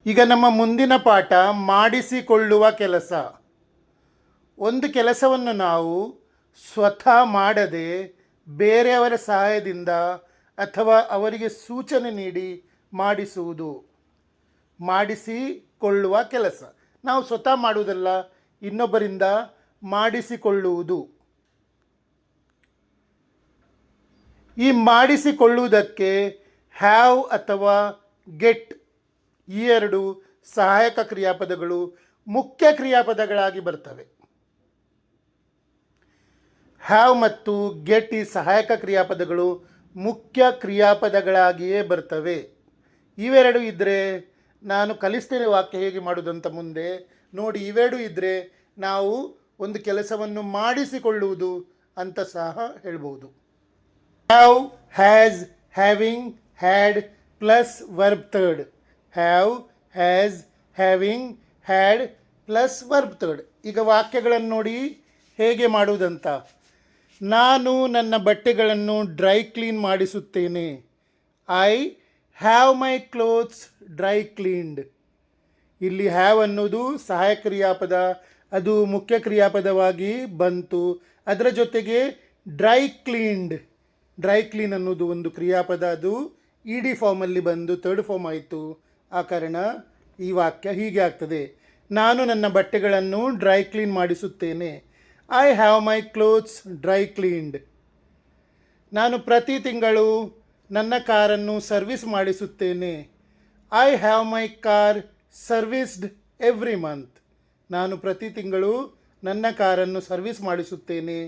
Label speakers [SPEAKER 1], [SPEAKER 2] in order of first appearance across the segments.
[SPEAKER 1] ಈಗ ನಮ್ಮ ಮುಂದಿನ ಪಾಠ ಮಾಡಿಸಿಕೊಳ್ಳುವ ಕೆಲಸ. ಒಂದು ಕೆಲಸವನ್ನು ನಾವು ಸ್ವತಃ ಮಾಡದೆ ಬೇರೆಯವರ ಸಹಾಯದಿಂದ ಅಥವಾ ಅವರಿಗೆ ಸೂಚನೆ ನೀಡಿ ಮಾಡಿಸುವುದು ಮಾಡಿಸಿಕೊಳ್ಳುವ ಕೆಲಸ. ನಾವು ಸ್ವತಃ ಮಾಡುವುದಲ್ಲ, ಇನ್ನೊಬ್ಬರಿಂದ ಮಾಡಿಸಿಕೊಳ್ಳುವುದು. ಈ ಮಾಡಿಸಿಕೊಳ್ಳುವುದಕ್ಕೆ ಹ್ಯಾವ್ ಅಥವಾ ಗೆಟ್ ಈ ಎರಡು ಸಹಾಯಕ ಕ್ರಿಯಾಪದಗಳು ಮುಖ್ಯ ಕ್ರಿಯಾಪದಗಳಾಗಿ ಬರ್ತವೆ. ಹ್ಯಾವ್ ಮತ್ತು ಗೆಟ್ ಈ ಸಹಾಯಕ ಕ್ರಿಯಾಪದಗಳು ಮುಖ್ಯ ಕ್ರಿಯಾಪದಗಳಾಗಿಯೇ ಬರ್ತವೆ. ಇವೆರಡು ಇದ್ದರೆ ನಾನು ಕಲಿಸ್ತೇನೆ ವಾಕ್ಯ ಹೇಗೆ ಮಾಡೋದಂತ ಮುಂದೆ ನೋಡಿ. ಇವೆರಡು ಇದ್ದರೆ ನಾವು ಒಂದು ಕೆಲಸವನ್ನು ಮಾಡಿಸಿಕೊಳ್ಳುವುದು ಅಂತ ಸಹ ಹೇಳ್ಬೋದು. Have, has, having, had plus verb third. Have, has, having, had plus verb third. ಈಗ ವಾಕ್ಯಗಳನ್ನು ನೋಡಿ ಹೇಗೆ ಮಾಡುವುದಂತ. ನಾನು ನನ್ನ ಬಟ್ಟೆಗಳನ್ನು ಡ್ರೈ ಕ್ಲೀನ್ ಮಾಡಿಸುತ್ತೇನೆ. I have my clothes dry cleaned. ಇಲ್ಲಿ ಹ್ಯಾವ್ ಅನ್ನೋದು ಸಹಾಯಕ ಕ್ರಿಯಾಪದ, ಅದು ಮುಖ್ಯ ಕ್ರಿಯಾಪದವಾಗಿ ಬಂತು. ಅದರ ಜೊತೆಗೆ ಡ್ರೈ ಕ್ಲೀನ್ಡ್, ಡ್ರೈ ಕ್ಲೀನ್ ಅನ್ನೋದು ಒಂದು ಕ್ರಿಯಾಪದ, ಅದು ಇ ಡಿ ಫಾರ್ಮಲ್ಲಿ ಬಂದು ಥರ್ಡ್ ಫಾರ್ಮ್ ಆಯಿತು. ಆ ಕಾರಣ ಈ ವಾಕ್ಯ ಹೀಗೆ ಆಗ್ತದೆ. ನಾನು ನನ್ನ ಬಟ್ಟೆಗಳನ್ನು ಡ್ರೈ ಕ್ಲೀನ್ ಮಾಡಿಸುತ್ತೇನೆ. I have my clothes dry cleaned. ನಾನು ಪ್ರತಿ ತಿಂಗಳು ನನ್ನ ಕಾರನ್ನು ಸರ್ವಿಸ್ ಮಾಡಿಸುತ್ತೇನೆ. I have my car serviced every month. ನಾನು ಪ್ರತಿ ತಿಂಗಳು ನನ್ನ ಕಾರನ್ನು ಸರ್ವಿಸ್ ಮಾಡಿಸುತ್ತೇನೆ.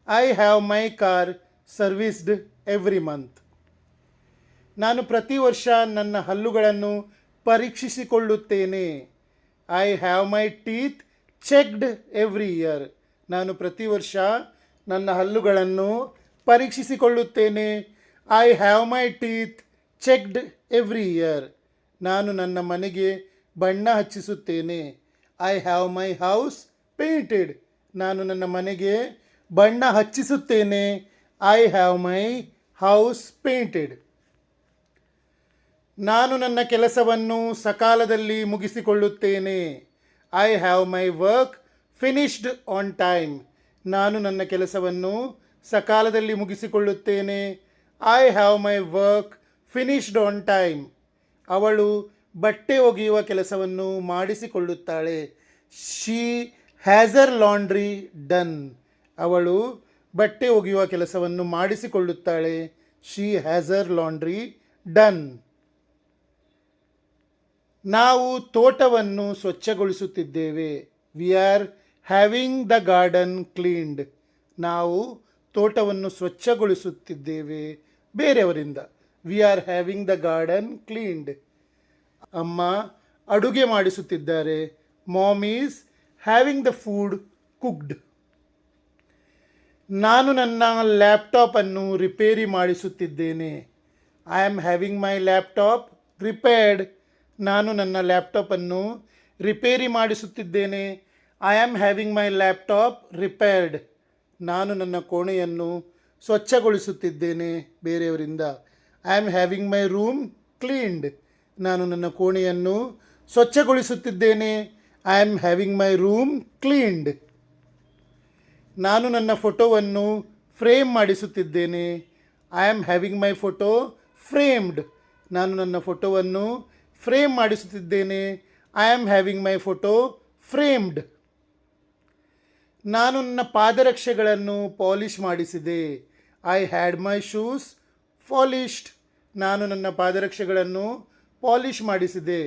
[SPEAKER 1] I have my car serviced every month. ನಾನು ಪ್ರತಿ ವರ್ಷ ನನ್ನ ಹಲ್ಲುಗಳನ್ನು ಪರೀಕ್ಷಿಸಿಕೊಳ್ಳುತ್ತೇನೆ. I have my teeth checked every year. ನಾನು ಪ್ರತಿ ವರ್ಷ ನನ್ನ ಹಲ್ಲುಗಳನ್ನು ಪರೀಕ್ಷಿಸಿಕೊಳ್ಳುತ್ತೇನೆ. I have my teeth checked every year. ನಾನು ನನ್ನ ಮನೆಗೆ ಬಣ್ಣ ಹಚ್ಚಿಸುತ್ತೇನೆ. I have my house painted. ನಾನು ನನ್ನ ಮನೆಗೆ ಬಣ್ಣ ಹಚ್ಚಿಸುತ್ತೇನೆ. I have my house painted. ನಾನು ನನ್ನ ಕೆಲಸವನ್ನು ಸಕಾಲದಲ್ಲಿ ಮುಗಿಸಿಕೊಳ್ಳುತ್ತೇನೆ. I have my work finished on time. ನಾನು ನನ್ನ ಕೆಲಸವನ್ನು ಸಕಾಲದಲ್ಲಿ ಮುಗಿಸಿಕೊಳ್ಳುತ್ತೇನೆ. I have my work finished on time. ಅವಳು ಬಟ್ಟೆ ಒಗೆಯುವ ಕೆಲಸವನ್ನು ಮಾಡಿಸಿಕೊಳ್ಳುತ್ತಾಳೆ. She has her laundry done. ಅವಳು ಬಟ್ಟೆ ಒಗೆಯುವ ಕೆಲಸವನ್ನು ಮಾಡಿಸಿಕೊಳ್ಳುತ್ತಾಳೆ. She has her laundry done. ನಾವು ತೋಟವನ್ನು ಸ್ವಚ್ಛಗೊಳಿಸುತ್ತಿದ್ದೇವೆ. We are having the garden cleaned. ನಾವು ತೋಟವನ್ನು ಸ್ವಚ್ಛಗೊಳಿಸುತ್ತಿದ್ದೇವೆ ಬೇರೆಯವರಿಂದ. We are having the garden cleaned. ಅಮ್ಮ ಅಡುಗೆ ಮಾಡಿಸುತ್ತಿದ್ದಾರೆ. Mom is having the food cooked. ನಾನು ನನ್ನ ಲ್ಯಾಪ್ಟಾಪನ್ನು ರಿಪೇರಿ ಮಾಡಿಸುತ್ತಿದ್ದೇನೆ. I am having my laptop repaired. ನಾನು ನನ್ನ ಲ್ಯಾಪ್ಟಾಪನ್ನು ರಿಪೇರಿ ಮಾಡಿಸುತ್ತಿದ್ದೇನೆ. I am having my laptop repaired. ನಾನು ನನ್ನ ಕೋಣೆಯನ್ನು ಸ್ವಚ್ಛಗೊಳಿಸುತ್ತಿದ್ದೇನೆ ಬೇರೆಯವರಿಂದ. I am having my room cleaned. ನಾನು ನನ್ನ ಕೋಣೆಯನ್ನು ಸ್ವಚ್ಛಗೊಳಿಸುತ್ತಿದ್ದೇನೆ. I am having my room cleaned. ನಾನು ನನ್ನ ಫೋಟೋವನ್ನು ಫ್ರೇಮ್ ಮಾಡಿಸುತ್ತಿದ್ದೇನೆ. I am having my photo framed. ನಾನು ನನ್ನ ಫೋಟೋವನ್ನು ಫ್ರೇಮ್ ಮಾಡಿಸುತ್ತಿದ್ದೇನೆ. I am having my photo framed. ನಾನು ನನ್ನ ಪಾದರಕ್ಷೆಗಳನ್ನು ಪಾಲಿಷ್ ಮಾಡಿಸಿದೆ. I had my shoes polished. ನಾನು ನನ್ನ ಪಾದರಕ್ಷೆಗಳನ್ನು ಪಾಲಿಷ್ ಮಾಡಿಸಿದೆ.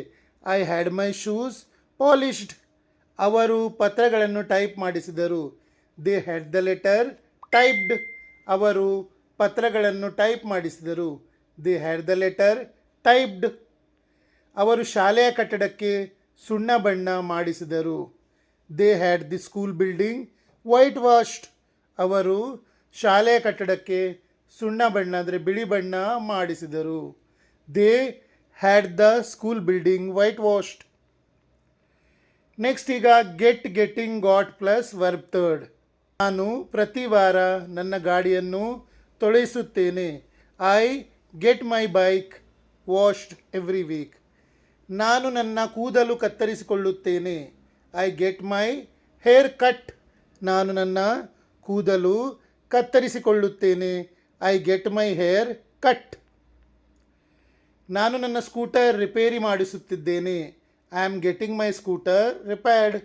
[SPEAKER 1] I had my shoes polished. ಅವರು ಪತ್ರಗಳನ್ನು ಟೈಪ್ ಮಾಡಿಸಿದರು. They had the letter typed. ಅವರು ಪತ್ರಗಳನ್ನು ಟೈಪ್ ಮಾಡಿಸಿದರು. They had the letter typed. ಅವರು ಶಾಲೆಯ ಕಟ್ಟಡಕ್ಕೆ ಸುಣ್ಣ ಬಣ್ಣ ಮಾಡಿಸಿದರು. They had the school building whitewashed. ಅವರು ಶಾಲೆಯ ಕಟ್ಟಡಕ್ಕೆ ಸುಣ್ಣ ಬಣ್ಣ ಅಂದರೆ ಬಿಳಿ ಬಣ್ಣ ಮಾಡಿಸಿದರು. They had the school building whitewashed. Next ಈಗ get, getting, got plus verb third. ನಾನು ಪ್ರತಿ ವಾರ ನನ್ನ ಗಾಡಿಯನ್ನು ತೊಳೆಸುತ್ತೇನೆ. I get my bike washed every week. ನಾನು ನನ್ನ ಕೂದಲು ಕತ್ತರಿಸಿಕೊಳ್ಳುತ್ತೇನೆ. I get my hair cut. ನಾನು ನನ್ನ ಕೂದಲು ಕತ್ತರಿಸಿಕೊಳ್ಳುತ್ತೇನೆ. I get my hair cut. ನಾನು ನನ್ನ ಸ್ಕೂಟರ್ ರಿಪೇರಿ ಮಾಡಿಸುತ್ತಿದ್ದೇನೆ. I am getting my scooter repaired.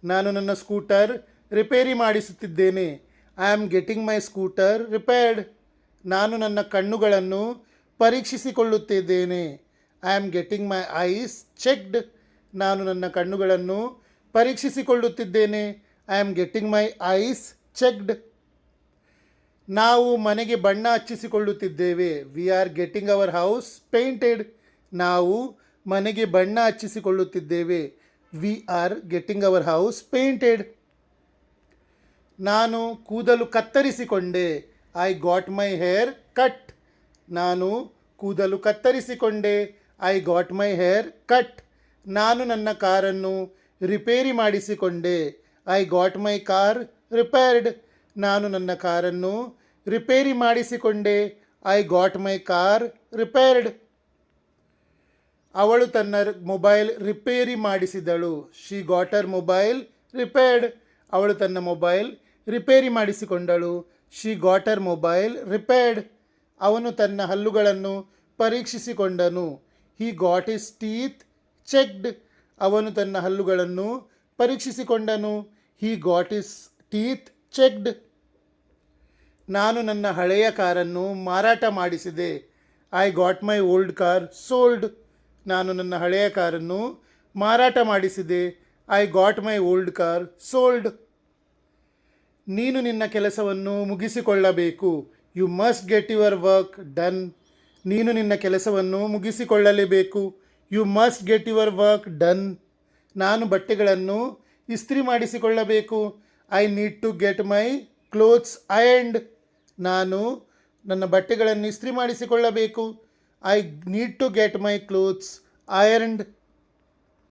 [SPEAKER 1] ನಾನು ನನ್ನ ಸ್ಕೂಟರ್ ರಿಪೇರಿ ಮಾಡಿಸುತ್ತಿದ್ದೇನೆ. I am getting my scooter repaired. ನಾನು ನನ್ನ ಕಣ್ಣುಗಳನ್ನು ಪರೀಕ್ಷಿಸಿಕೊಳ್ಳುತ್ತಿದ್ದೇನೆ. I am getting my eyes checked. ನಾನು ನನ್ನ ಕಣ್ಣುಗಳನ್ನು ಪರೀಕ್ಷಿಸಿಕೊಳ್ಳುತ್ತಿದ್ದೇನೆ. I am getting my eyes checked. ನಾವು ಮನೆಗೆ ಬಣ್ಣ ಹಚ್ಚಿಸಿಕೊಳ್ಳುತ್ತಿದ್ದೇವೆ. We are getting our house painted. ನಾವು ಮನೆಗೆ ಬಣ್ಣ ಹಚ್ಚಿಸಿಕೊಳ್ಳುತ್ತಿದ್ದೇವೆ. We are getting our house painted. ನಾನು ಕೂದಲು ಕತ್ತರಿಸಿಕೊಂಡೆ. I got my hair cut. ನಾನು ಕೂದಲು ಕತ್ತರಿಸಿಕೊಂಡೆ. I got my hair cut. ನಾನು ನನ್ನ ಕಾರನ್ನು ರಿಪೇರಿ ಮಾಡಿಸಿಕೊಂಡೆ. I got my car repaired. ನಾನು ನನ್ನ ಕಾರನ್ನು ರಿಪೇರಿ ಮಾಡಿಸಿಕೊಂಡೆ. I got my car repaired. ಅವಳು ತನ್ನ ಮೊಬೈಲ್ ರಿಪೇರಿ ಮಾಡಿಸಿದಳು. She got her mobile repaired. ಅವಳು ತನ್ನ ಮೊಬೈಲ್ ರಿಪೇರಿ ಮಾಡಿಸಿಕೊಂಡಳು. She got her mobile repaired. ಅವನು ತನ್ನ ಹಲ್ಲುಗಳನ್ನು ಪರೀಕ್ಷಿಸಿಕೊಂಡನು. He got his teeth checked. ಅವನು ತನ್ನ ಹಲ್ಲುಗಳನ್ನು ಪರೀಕ್ಷಿಸಿಕೊಂಡನು. He got his teeth checked. ನಾನು ನನ್ನ ಹಳೆಯ ಕಾರನ್ನು ಮಾರಾಟ ಮಾಡಿಸಿದೆ. I got my old car sold. ನಾನು ನನ್ನ ಹಳೆಯ ಕಾರನ್ನು ಮಾರಾಟ ಮಾಡಿಸಿದೆ. I got my old car sold. ನೀನು ನಿನ್ನ ಕೆಲಸವನ್ನು ಮುಗಿಸಿಕೊಳ್ಳಬೇಕು. You must get your work done. ನೀನು ನಿನ್ನ ಕೆಲಸವನ್ನು ಮುಗಿಸಿಕೊಳ್ಳಲೇಬೇಕು. You must get your work done. ನಾನು ಬಟ್ಟೆಗಳನ್ನು ಇಸ್ತ್ರಿ ಮಾಡಿಸಿಕೊಳ್ಳಬೇಕು. I need to get my clothes ironed. ನಾನು ನನ್ನ ಬಟ್ಟೆಗಳನ್ನು ಇಸ್ತ್ರಿ ಮಾಡಿಸಿಕೊಳ್ಳಬೇಕು. I need to get my clothes ಅಯರ್ನ್ಡ್.